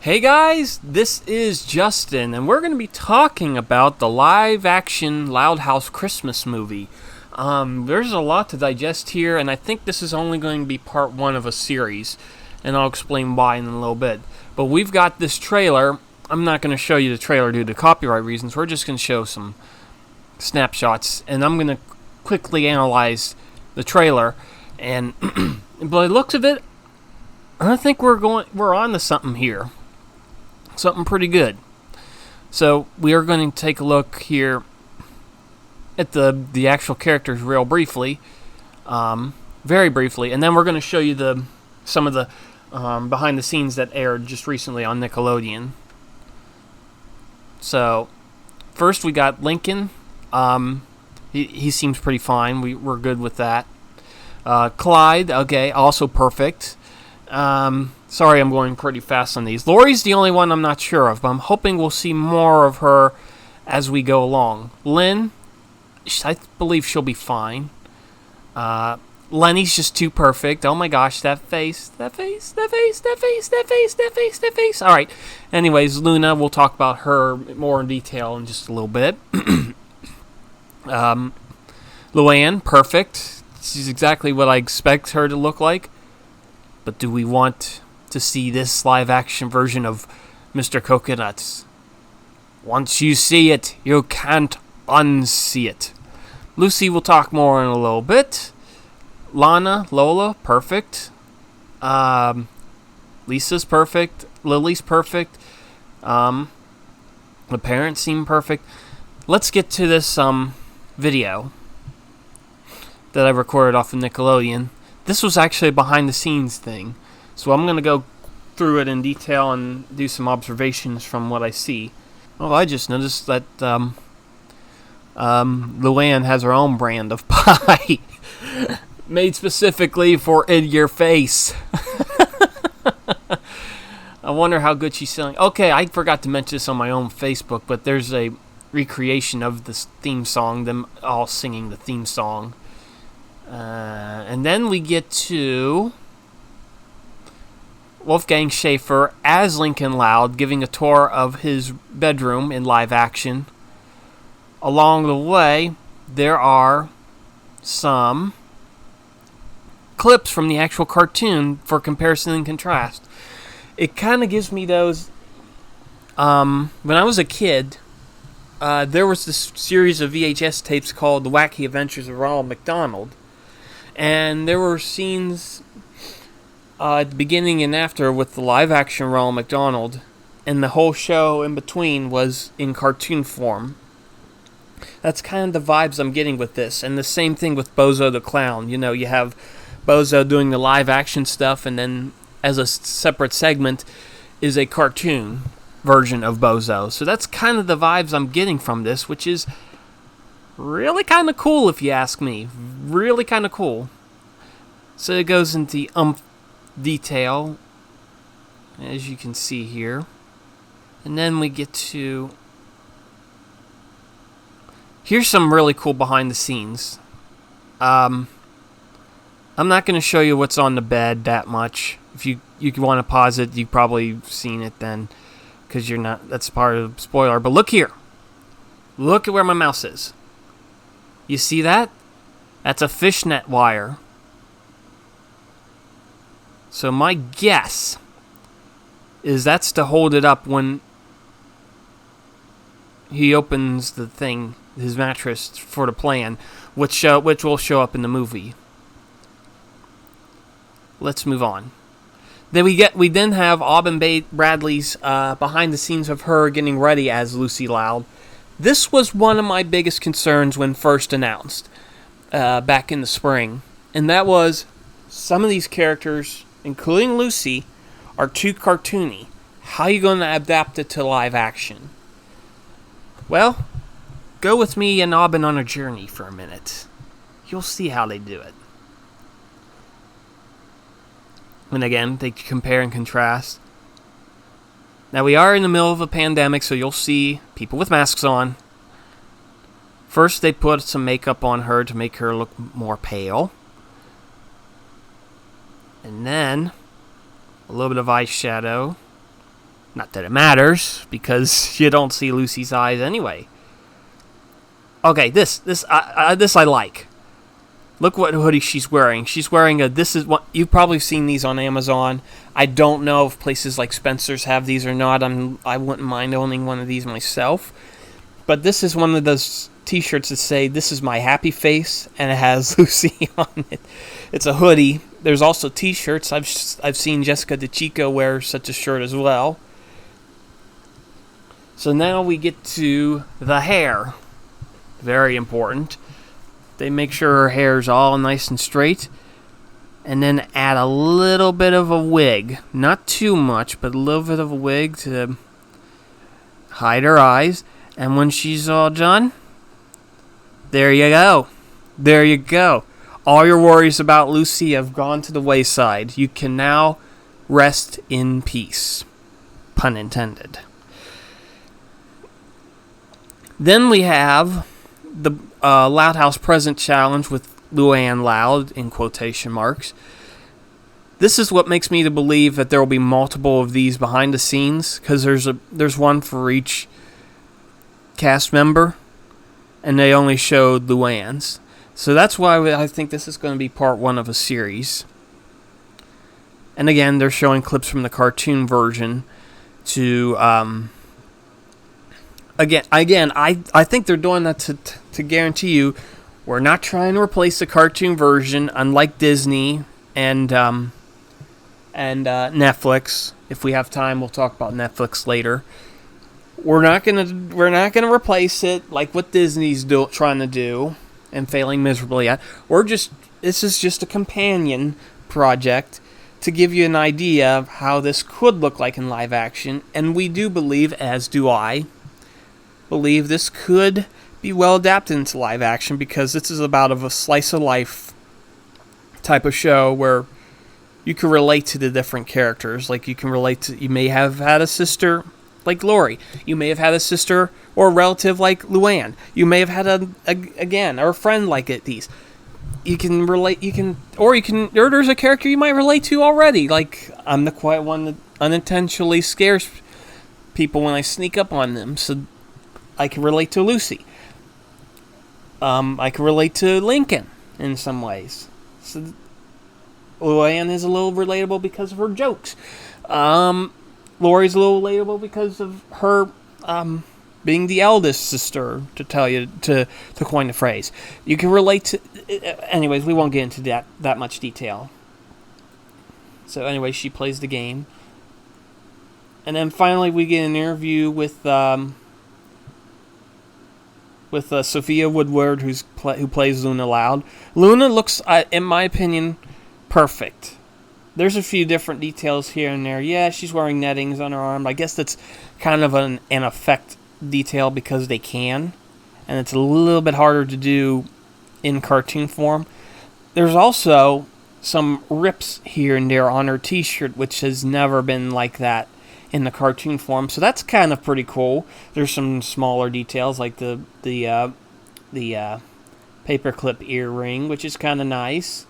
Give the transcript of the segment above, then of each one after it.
Hey guys, this is Justin, and we're going to be talking about the live-action Loud House Christmas movie. There's a lot to digest here, and I think this is only going to be part one of a series, and I'll explain why in a little bit. But we've got this trailer. I'm not going to show you the trailer due to copyright reasons. We're just going to show some snapshots, and I'm going to quickly analyze the trailer. And by the looks of it, I think we're on to something here. Something pretty good. So we are going to take a look here at the actual characters real briefly, very briefly, and then we're going to show you some of the behind the scenes that aired just recently on Nickelodeon. So first we got Lincoln. He seems pretty fine. We're good with that. Clyde, okay, also perfect. Sorry, I'm going pretty fast on these. Lori's the only one I'm not sure of, but I'm hoping we'll see more of her as we go along. Lynn, I believe she'll be fine. Lenny's just too perfect. Oh my gosh, that face. Alright, anyways, Luna, we'll talk about her more in detail in just a little bit. Luann, perfect. She's exactly what I expect her to look like. But do we want to see this live-action version of Mr. Coconuts? Once you see it, you can't unsee it. Lucy will talk more in a little bit. Lola, perfect. Lisa's perfect. Lily's perfect. The parents seem perfect. Let's get to this video that I recorded off of Nickelodeon. This was actually a behind-the-scenes thing, so I'm going to go through it in detail and do some observations from what I see. Oh, I just noticed that Luann has her own brand of pie, made specifically for In Your Face. I wonder how good she's selling. Okay, I forgot to mention this on my own Facebook, but there's a recreation of this theme song, them all singing the theme song. And then we get to Wolfgang Schaefer as Lincoln Loud giving a tour of his bedroom in live action. Along the way, there are some clips from the actual cartoon for comparison and contrast. It kind of gives me those... when I was a kid, there was this series of VHS tapes called The Wacky Adventures of Ronald McDonald. And there were scenes at the beginning and after with the live-action Ronald McDonald, and the whole show in between was in cartoon form. That's kind of the vibes I'm getting with this, and the same thing with Bozo the Clown. You know, you have Bozo doing the live-action stuff, and then as a separate segment is a cartoon version of Bozo. So that's kind of the vibes I'm getting from this, which is really kind of cool if you ask me. Really kind of cool. So it goes into detail, as you can see here. And then we get to... Here's some really cool behind the scenes. I'm not going to show you what's on the bed that much. If you want to pause it, you've probably seen it then, because you're not... That's part of the spoiler. But look here. Look at where my mouse is. You see that? That's a fishnet wire. So my guess is that's to hold it up when he opens the thing, his mattress, for the plan, which will show up in the movie. Let's move on. Then we then have Auburn Bradley's behind the scenes of her getting ready as Lucy Loud. This was one of my biggest concerns when first announced back in the spring. And that was some of these characters, including Lucy, are too cartoony. How are you going to adapt it to live action? Well, go with me and Aubin on a journey for a minute. You'll see how they do it. And again, they compare and contrast. Now, we are in the middle of a pandemic, so you'll see people with masks on. First, they put some makeup on her to make her look more pale. And then, a little bit of eyeshadow. Not that it matters, because you don't see Lucy's eyes anyway. Okay, this I like. Look what hoodie she's wearing. She's wearing this is what you've probably seen these on Amazon. I don't know if places like Spencer's have these or not. I wouldn't mind owning one of these myself. But this is one of those t-shirts that say, "This is my happy face," and it has Lucy on it. It's a hoodie. There's also t-shirts. I've seen Jessica DeChico wear such a shirt as well. So now we get to the hair. Very important. They make sure her hair's all nice and straight. And then add a little bit of a wig. Not too much, but a little bit of a wig to hide her eyes. And when she's all done, there you go. There you go. All your worries about Lucy have gone to the wayside. You can now rest in peace. Pun intended. Then we have the Loud House Present Challenge with Luann Loud, in quotation marks. This is what makes me to believe that there will be multiple of these behind the scenes, because there's one for each cast member, and they only showed Luann's. So that's why I think this is going to be part one of a series. And again, they're showing clips from the cartoon version to... Again, I think they're doing that to guarantee you we're not trying to replace the cartoon version, unlike Disney and Netflix. If we have time, we'll talk about Netflix later. We're not gonna replace it like what Disney's trying to do and failing miserably at. This is just a companion project to give you an idea of how this could look like in live action, and we do believe, as do I, believe this could be well adapted into live action, because this is about a slice of life type of show where you can relate to the different characters. Like, you may have had a sister like Lori. You may have had a sister or a relative like Luann. You may have had a friend like these. You can relate. Or there's a character you might relate to already. Like, I'm the quiet one that unintentionally scares people when I sneak up on them. So I can relate to Lucy. I can relate to Lincoln in some ways. So Luann is a little relatable because of her jokes. Lori's a little relatable because of her being the eldest sister, to coin the phrase. You can relate to... Anyways, we won't get into that much detail. So anyway, she plays the game. And then finally we get an interview with Sophia Woodward, who plays Luna Loud. Luna looks, in my opinion, perfect. There's a few different details here and there. Yeah, she's wearing nettings on her arm. I guess that's kind of an effect detail because they can. And it's a little bit harder to do in cartoon form. There's also some rips here and there on her t-shirt, which has never been like that in the cartoon form. So that's kind of pretty cool. There's some smaller details like the paperclip earring, which is kind of nice.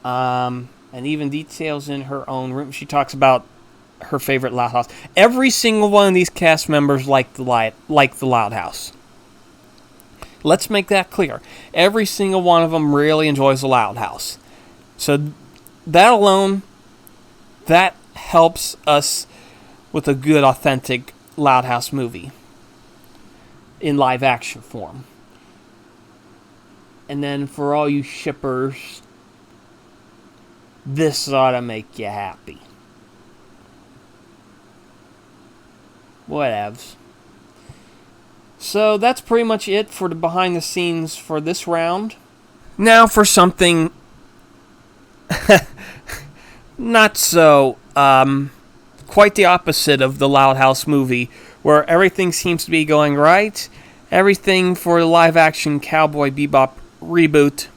And even details in her own room. She talks about her favorite Loud House. Every single one of these cast members like the Loud House. Let's make that clear. Every single one of them really enjoys the Loud House. So that alone, that helps us with a good, authentic Loud House movie in live action form. And then for all you shippers, this ought to make you happy. Whatevs. So that's pretty much it for the behind the scenes for this round. Now for something not so, quite the opposite of the Loud House movie, where everything seems to be going right. Everything for the live action Cowboy Bebop reboot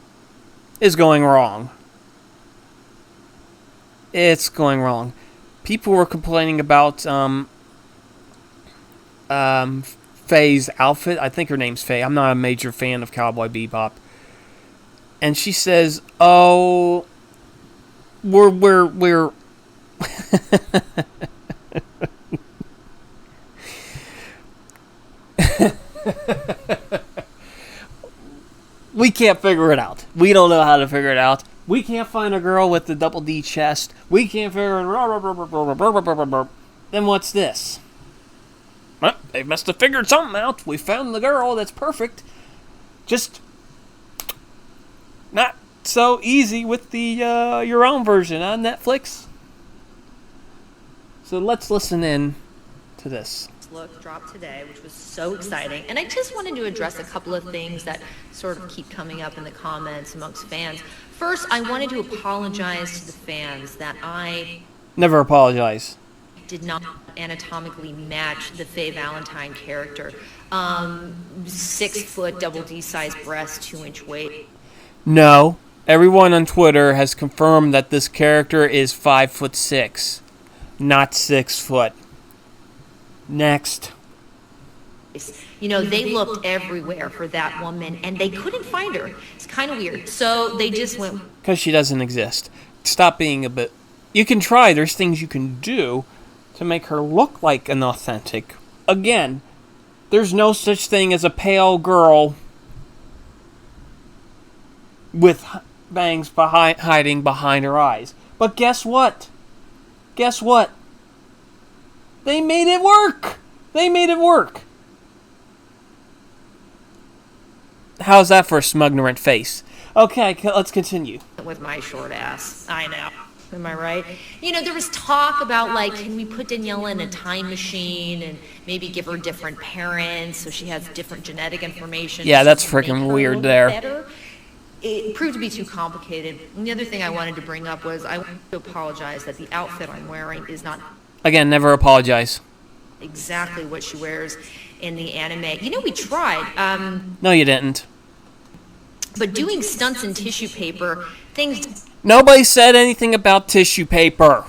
is going wrong. It's going wrong. People were complaining about Faye's outfit. I think her name's Faye. I'm not a major fan of Cowboy Bebop. And she says, "Oh, we're We can't figure it out. We don't know how to figure it out. We can't find a girl with the double D chest. We can't figure it. Then what's this? Well, they must have figured something out. We found the girl that's perfect. Just not so easy with the your own version on Netflix. So let's listen in to this. Look dropped today, which was so exciting, and I just wanted to address a couple of things that sort of keep coming up in the comments amongst fans. First, I wanted to apologize to the fans that I Never apologize. did not anatomically match the Faye Valentine character. 6 foot, double D size breast, 2-inch weight. No, everyone on Twitter has confirmed that this character is 5'6", not 6 foot. Next. You know, they looked everywhere for that woman, and they couldn't find her. It's kind of weird. So they just went... Because she doesn't exist. Stop being a bit... You can try. There's things you can do to make her look like an authentic. Again, there's no such thing as a pale girl with bangs hiding behind her eyes. But guess what? Guess what? They made it work! They made it work! How's that for a smugnerant face? Okay, let's continue. With my short ass. I know. Am I right? You know, there was talk about, like, can we put Daniela in a time machine and maybe give her different parents so she has different genetic information? Yeah, that's freaking weird there. Better? It proved to be too complicated. And the other thing I wanted to bring up was I want to apologize that the outfit I'm wearing is not... Again, never apologize. Exactly what she wears in the anime. You know, we tried. No, you didn't. But doing stunts in tissue paper, things... Nobody said anything about tissue paper.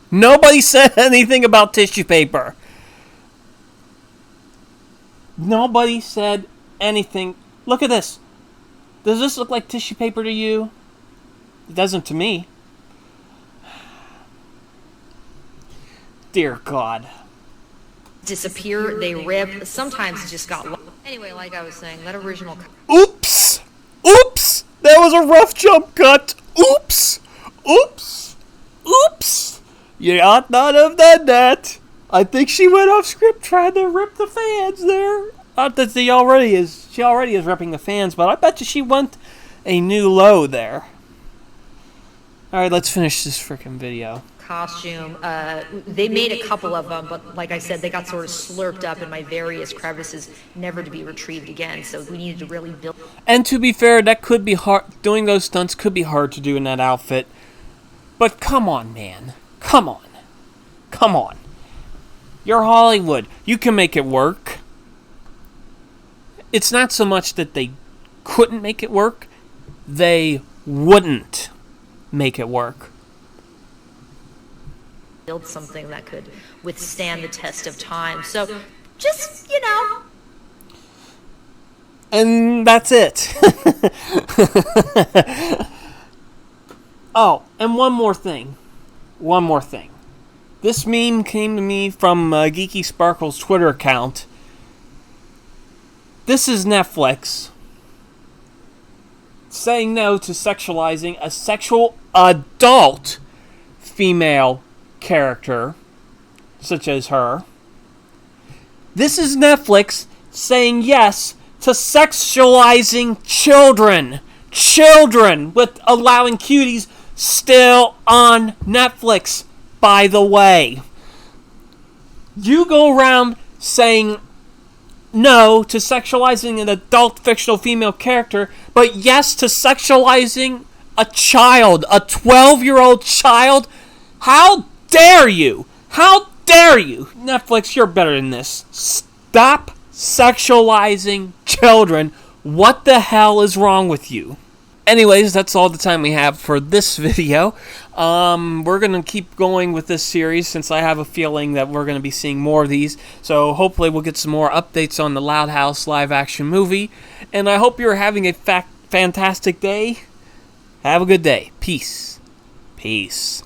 Nobody said anything about tissue paper. Nobody said anything. Look at this. Does this look like tissue paper to you? It doesn't to me. Dear God. Disappear, they rip, sometimes it just got... Anyway, like I was saying, that original... Oops! Oops! That was a rough jump cut! Oops! Oops! Oops! You ought not have done that! I think she went off script trying to rip the fans there. Not that she already is ripping the fans, but I bet you she went a new low there. Alright, let's finish this freaking video. Costume. They made a couple of them, but like I said, they got sort of slurped up in my various crevices, never to be retrieved again, so we needed to really build... And to be fair, that could be hard. Doing those stunts could be hard to do in that outfit. But come on, man. Come on. Come on. You're Hollywood. You can make it work. It's not so much that they couldn't make it work. They wouldn't make it work. Build something that could withstand the test of time. So, just, you know. And that's it. Oh, and one more thing. One more thing. This meme came to me from Geeky Sparkle's Twitter account. This is Netflix saying no to sexualizing a sexual adult female character, such as her. This is Netflix saying yes to sexualizing children. Children, with allowing cuties still on Netflix, by the way. You go around saying no to sexualizing an adult fictional female character, but yes to sexualizing a child, a 12-year-old child. How dare you? How dare you? Netflix, you're better than this. Stop sexualizing children. What the hell is wrong with you? Anyways, that's all the time we have for this video. We're going to keep going with this series since I have a feeling that we're going to be seeing more of these. So hopefully we'll get some more updates on the Loud House live action movie. And I hope you're having a fantastic day. Have a good day. Peace. Peace.